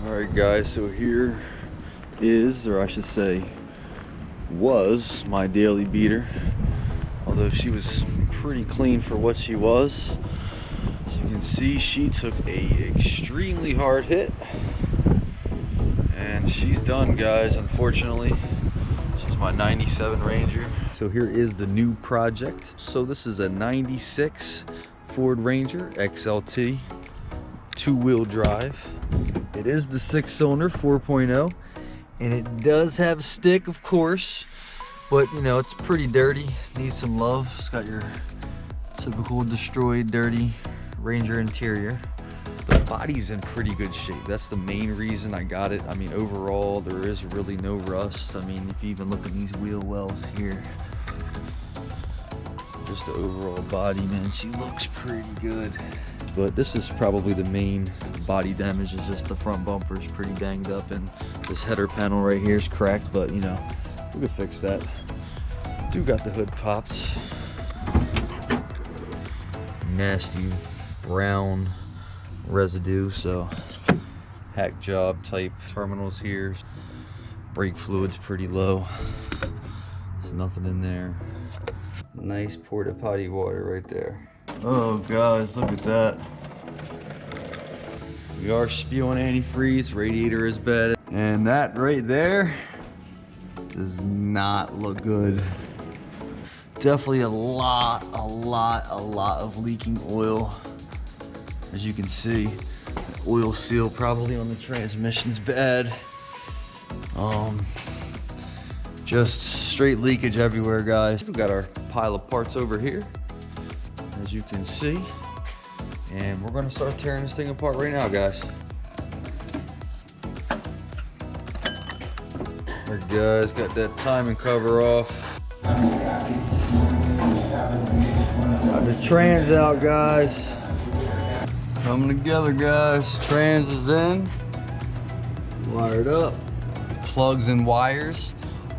Alright guys, so here is, or I should say was, my daily beater. Although she was pretty clean for what she was. As you can see, she took a extremely hard hit. And she's done, guys, unfortunately. This is my 97 Ranger. So here is the new project. So this is a 96 Ford Ranger XLT, two-wheel drive. It is the 6-cylinder 4.0, and it does have a stick, of course, but you know, it's pretty dirty, needs some love. It's got your typical destroyed, dirty Ranger interior. The body's in pretty good shape. That's the main reason I got it. I mean, overall, there is really no rust. I mean, if you even look at these wheel wells here, just the overall body, man, she looks pretty good. But this is probably the main body damage, is just the front bumper is pretty banged up, and this header panel right here is cracked, but you know, we could fix that. Do got the hood popped. Nasty brown residue, so hack job type terminals here. Brake fluid's pretty low. There's nothing in there. Nice porta potty water right there. Oh guys, look at that. We are spewing antifreeze, radiator is bad. And that right there does not look good. Definitely a lot of leaking oil. As you can see, the oil seal probably on the transmission's bad. Just straight leakage everywhere, guys. We've got our pile of parts over here, as you can see, and we're gonna start tearing this thing apart right now, guys. Alright guys, got that timing cover off. Got the trans out, guys. Coming together, guys. Trans is in, wired up, plugs and wires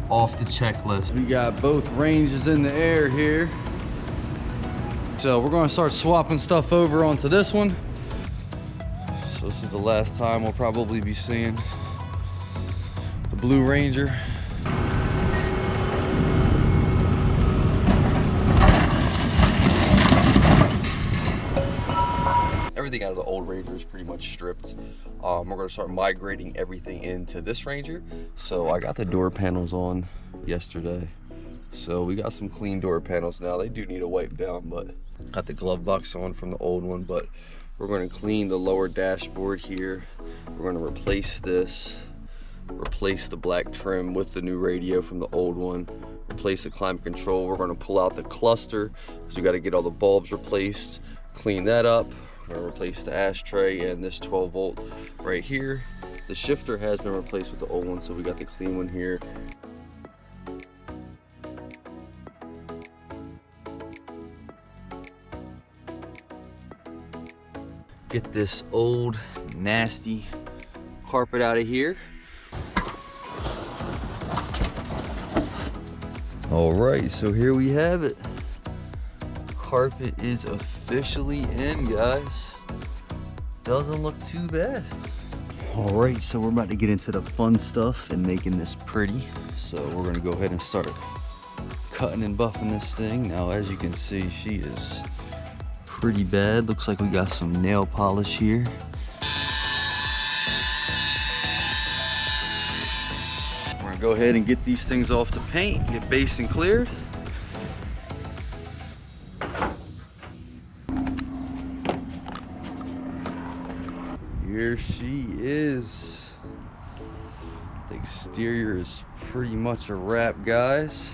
off the checklist. We got both ranges in the air here. So we're gonna start swapping stuff over onto this one. So this is the last time we'll probably be seeing the Blue Ranger. Everything out of the old Ranger is pretty much stripped. We're gonna start migrating everything into this Ranger. So I got the door panels on yesterday. So we got some clean door panels now. They do need a wipe down, but got the glove box on from the old one. But we're gonna clean the lower dashboard here. We're gonna replace this, replace the black trim with the new radio from the old one, replace the climate control. We're gonna pull out the cluster, so we gotta get all the bulbs replaced, clean that up. We're gonna replace the ashtray and this 12 volt right here. The shifter has been replaced with the old one, so we got the clean one here. Get this old nasty carpet out of here. All right, so here we have it. Carpet is officially in, guys. Doesn't look too bad. All right, so we're about to get into the fun stuff and making this pretty. So we're gonna go ahead and start cutting and buffing this thing. Now, as you can see, she is pretty bad. Looks like we got some nail polish here. We're gonna go ahead and get these things off the paint, get based and cleared. Here she is. The exterior is pretty much a wrap, guys.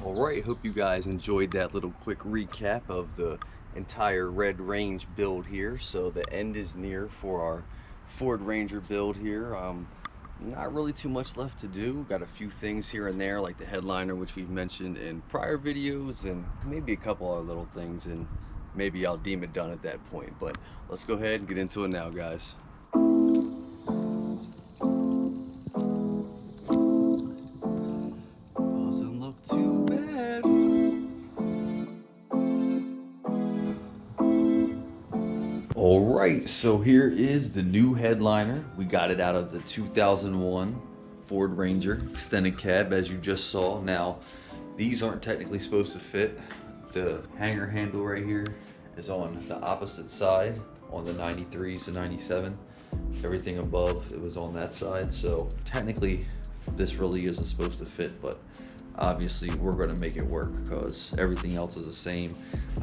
All right, hope you guys enjoyed that little quick recap of the entire Red Range build here. So the end is near for our Ford Ranger build here. Not really too much left to do. Got a few things here and there, like the headliner, which we've mentioned in prior videos, and maybe a couple other little things, and maybe I'll deem it done at that point. But let's go ahead and get into it now, guys. Doesn't look too bad. All right, so here is the new headliner. We got it out of the 2001 Ford Ranger extended cab, as you just saw. Now, these aren't technically supposed to fit. The hanger handle right here is on the opposite side on the 93s to 97. Everything above, it was on that side. So technically, this really isn't supposed to fit, but obviously we're going to make it work because everything else is the same.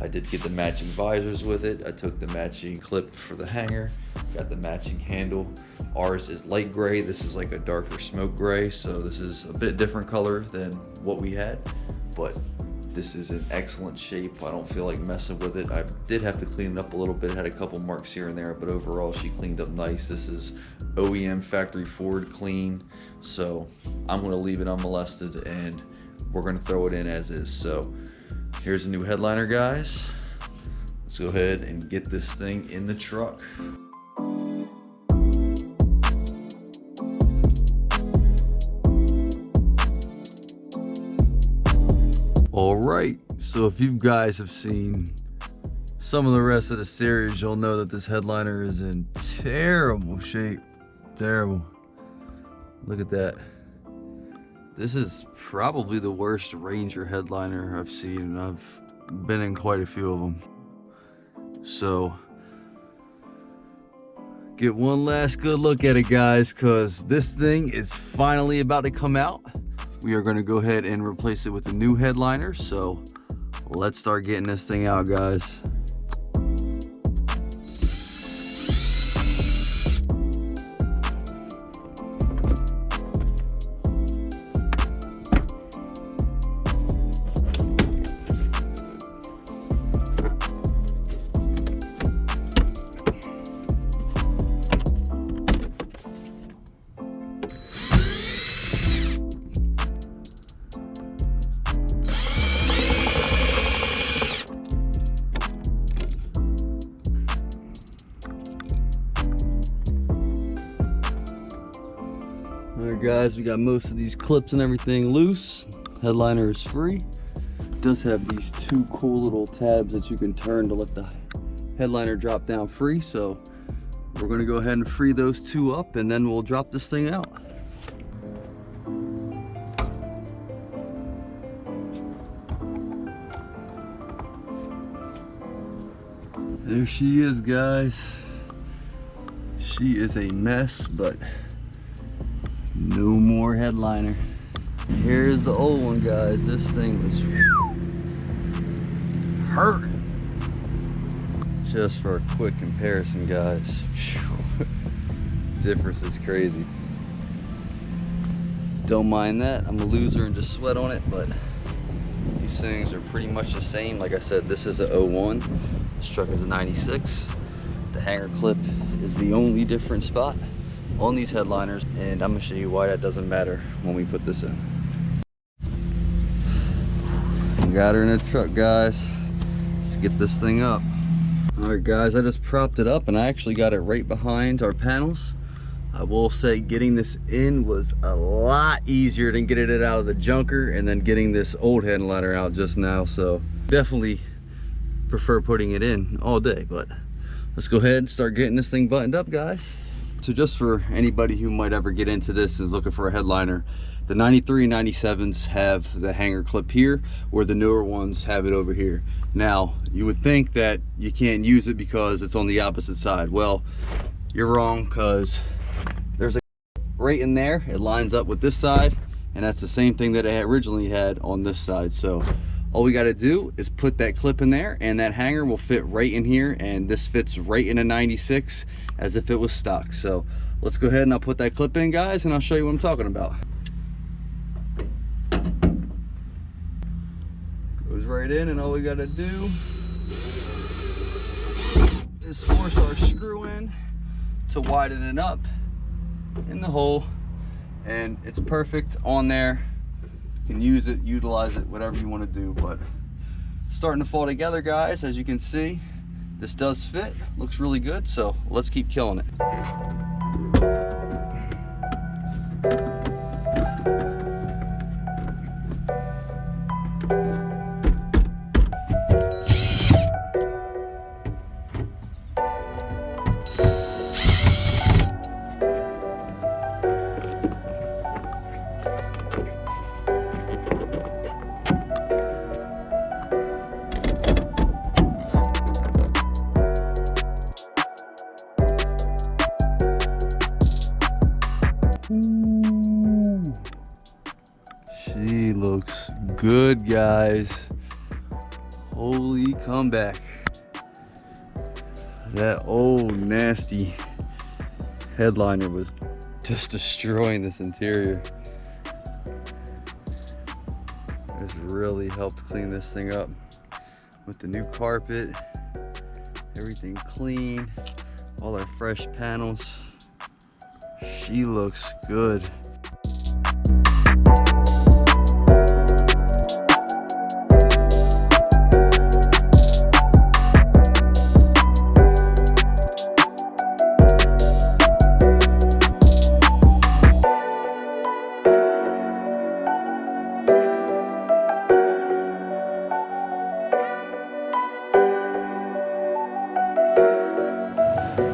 I did get the matching visors with it. I took the matching clip for the hanger, got the matching handle. Ours is light gray. This is like a darker smoke gray, so this is a bit different color than what we had, but this is in excellent shape. I don't feel like messing with it. I did have to clean it up a little bit. Had a couple marks here and there, but overall she cleaned up nice. This is OEM factory Ford clean, so I'm going to leave it unmolested and we're going to throw it in as is. So here's a new headliner, guys. Let's go ahead and get this thing in the truck. All right, so if you guys have seen some of the rest of the series, you'll know that this headliner is in terrible shape. Terrible. Look at that. This is probably the worst Ranger headliner I've seen, and I've been in quite a few of them. So get one last good look at it, guys, because this thing is finally about to come out. We are going to go ahead and replace it with a new headliner, so let's start getting this thing out, guys. Alright guys, we got most of these clips and everything loose. Headliner is free. It does have these two cool little tabs that you can turn to let the headliner drop down free. So we're going to go ahead and free those two up and then we'll drop this thing out. There she is, guys. She is a mess, but no more headliner. Here's the old one, guys. This thing was hurting. Just for a quick comparison, guys. Difference is crazy. Don't mind that. I'm a loser and just sweat on it, but these things are pretty much the same. Like I said, this is a 01. This truck is a 96. The hanger clip is the only different spot on these headliners, and I'm gonna show you why that doesn't matter when we put this in. Got her in the truck, guys. Let's get this thing up. All right, guys, I just propped it up and I actually got it right behind our panels. I will say getting this in was a lot easier than getting it out of the junker and then getting this old headliner out just now. So definitely prefer putting it in all day, but let's go ahead and start getting this thing buttoned up, guys. So just for anybody who might ever get into this is looking for a headliner, the 93 and 97s have the hanger clip here, where the newer ones have it over here. Now, you would think that you can't use it because it's on the opposite side. Well, you're wrong, because there's a right in there. It lines up with this side, and that's the same thing that it originally had on this side. So all we got to do is put that clip in there, and that hanger will fit right in here, and this fits right in a 96 as if it was stock. So let's go ahead and I'll put that clip in, guys, and I'll show you what I'm talking about. Goes right in, and all we got to do is force our screw in to widen it up in the hole, and it's perfect on there. You can use it, utilize it, whatever you want to do. But starting to fall together, guys. As you can see, this does fit, looks really good, so let's keep killing it. Ooh, she looks good, guys. Holy comeback. That old nasty headliner was just destroying this interior. This really helped clean this thing up with the new carpet, everything clean, all our fresh panels. She looks good.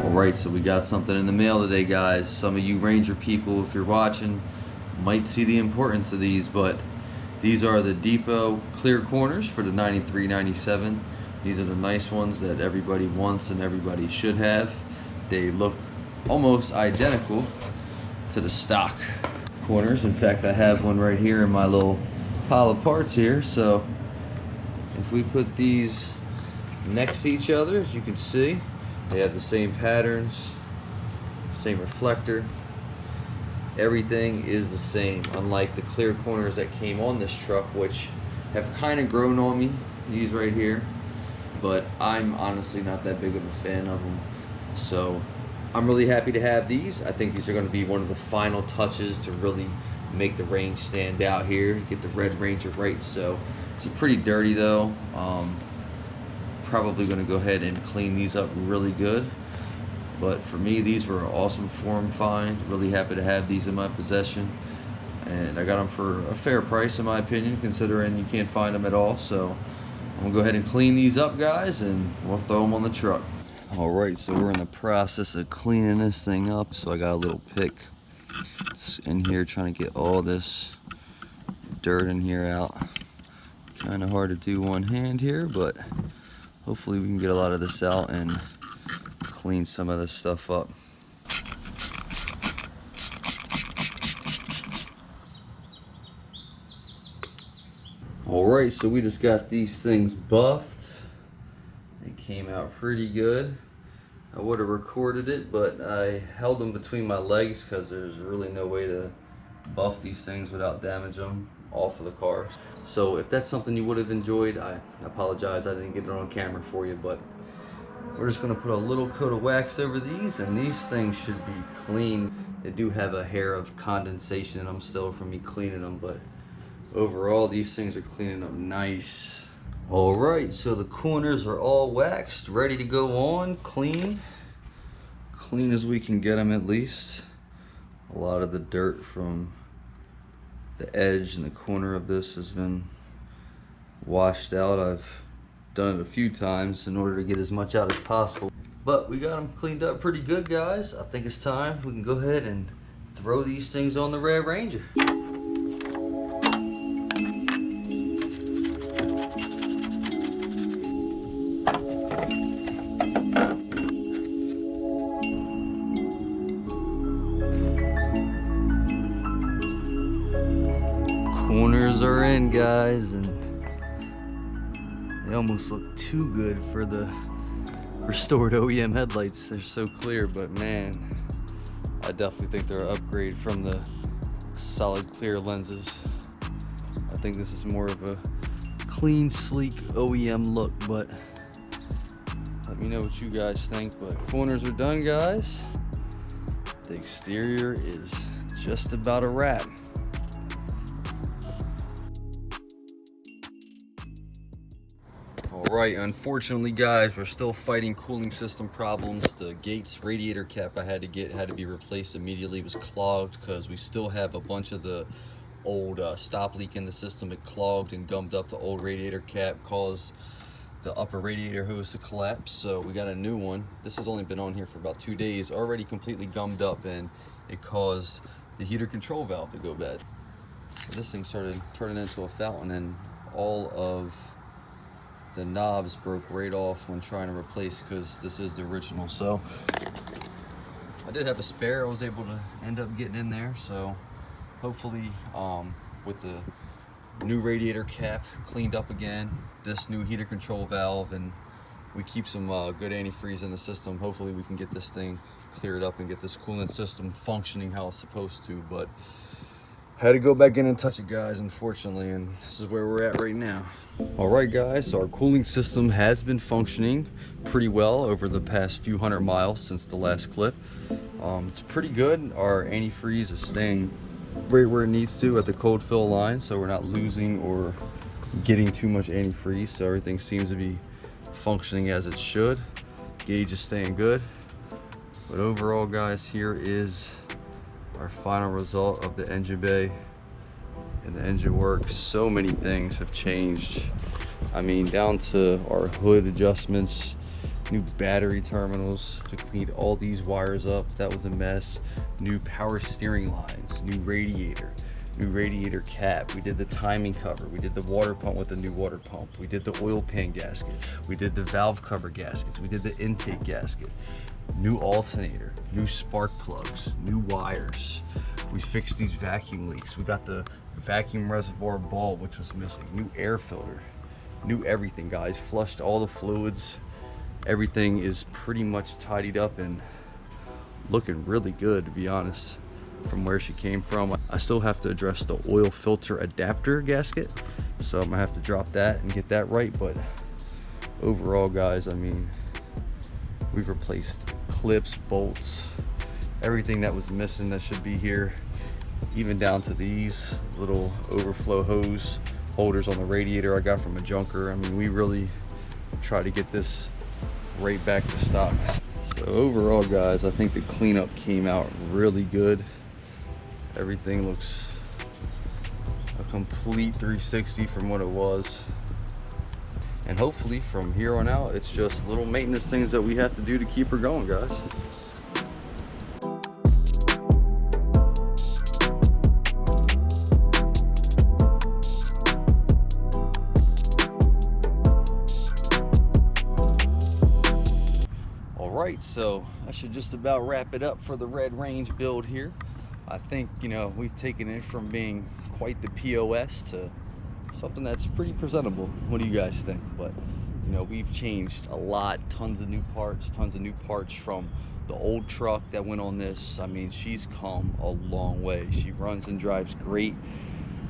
Alright, so we got something in the mail today, guys. Some of you Ranger people, if you're watching, might see the importance of these, but these are the Depot clear corners for the 93-97. These are the nice ones that everybody wants and everybody should have. They look almost identical to the stock corners. In fact, I have one right here in my little pile of parts here. So if we put these next to each other, as you can see, they have the same patterns, same reflector. Everything is the same, unlike the clear corners that came on this truck, which have kind of grown on me, these right here. But I'm honestly not that big of a fan of them. So I'm really happy to have these. I think these are going to be one of the final touches to really make the range stand out here, get the Red Ranger right. So it's pretty dirty though. Probably going to go ahead and clean these up really good, but for me these were an awesome form find. Really happy to have these in my possession, and I got them for a fair price in my opinion, considering you can't find them at all. So I'm gonna go ahead and clean these up, guys, and we'll throw them on the truck. Alright, so we're in the process of cleaning this thing up. So I got a little pick in here trying to get all this dirt in here out. Kind of hard to do one hand here, but hopefully we can get a lot of this out and clean some of this stuff up. Alright, so we just got these things buffed. It came out pretty good. I would have recorded it, but I held them between my legs because there's really no way to buff these things without damaging them off of the car. So if that's something you would have enjoyed, I apologize I didn't get it on camera for you, but we're just going to put a little coat of wax over these, and these things should be clean. They do have a hair of condensation in them still from me cleaning them, but overall these things are cleaning up nice. Alright, so the corners are all waxed, ready to go on, clean as we can get them at least. A lot of the dirt from the edge and the corner of this has been washed out. I've done it a few times in order to get as much out as possible, but we got them cleaned up pretty good, guys. I think it's time we can go ahead and throw these things on the Red Ranger. Corners are in, guys, and they almost look too good for the restored OEM headlights. They're so clear, but man, I definitely think they're an upgrade from the solid clear lenses. I think this is more of a clean, sleek OEM look, but let me know what you guys think. But corners are done, guys. The exterior is just about a wrap. Alright, unfortunately, guys, we're still fighting cooling system problems. The Gates radiator cap I had to get had to be replaced immediately. It was clogged because we still have a bunch of the old stop leak in the system. It clogged and gummed up the old radiator cap, caused the upper radiator hose to collapse. So we got a new one. This has only been on here for about 2 days, already completely gummed up, and it caused the heater control valve to go bad. So this thing started turning into a fountain, and all of the knobs broke right off when trying to replace, because this is the original. So I did have a spare I was able to end up getting in there, so hopefully with the new radiator cap cleaned up again, this new heater control valve, and we keep some good antifreeze in the system, hopefully we can get this thing cleared up and get this coolant system functioning how it's supposed to. But had to go back in and touch it, guys, unfortunately, and this is where we're at right now. All right, guys, so our cooling system has been functioning pretty well over the past few 100 miles since the last clip. It's pretty good. Our antifreeze is staying right where it needs to at the cold fill line, so we're not losing or getting too much antifreeze, so everything seems to be functioning as it should. Gauge is staying good. But overall, guys, here is our final result of the engine bay and the engine work. So many things have changed. I mean, down to our hood adjustments, new battery terminals. We cleaned all these wires up. That was a mess. New power steering lines, new radiator cap. We did the timing cover. We did the water pump with the new water pump. We did the oil pan gasket. We did the valve cover gaskets. We did the intake gasket. New alternator, new spark plugs, new wires. We fixed these vacuum leaks. We got the vacuum reservoir bulb, which was missing. New air filter, new everything, guys. Flushed all the fluids. Everything is pretty much tidied up and looking really good, to be honest, from where she came from. I still have to address the oil filter adapter gasket, so I'm gonna have to drop that and get that right. But overall, guys, I mean, we've replaced clips, bolts, everything that was missing that should be here, even down to these little overflow hose holders on the radiator I got from a junker. I mean, we really try to get this right back to stock. So overall, guys, I think the cleanup came out really good. Everything looks a complete 360 from what it was. And hopefully from here on out, it's just little maintenance things that we have to do to keep her going, guys. All right, so I should just about wrap it up for the Red Range build here. I think, you know, we've taken it from being quite the POS to something that's pretty presentable. What do you guys think? But you know, we've changed a lot, tons of new parts from the old truck that went on this. I mean, she's come a long way. She runs and drives great.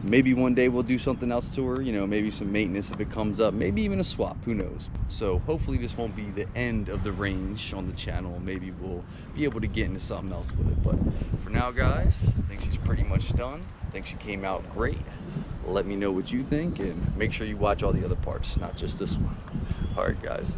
Maybe one day we'll do something else to her, you know, maybe some maintenance if it comes up, maybe even a swap, who knows. So hopefully this won't be the end of the range on the channel. Maybe we'll be able to get into something else with it. But for now, guys, I think she's pretty much done. I think she came out great. Let me know what you think, and make sure you watch all the other parts, not just this one. All right, guys.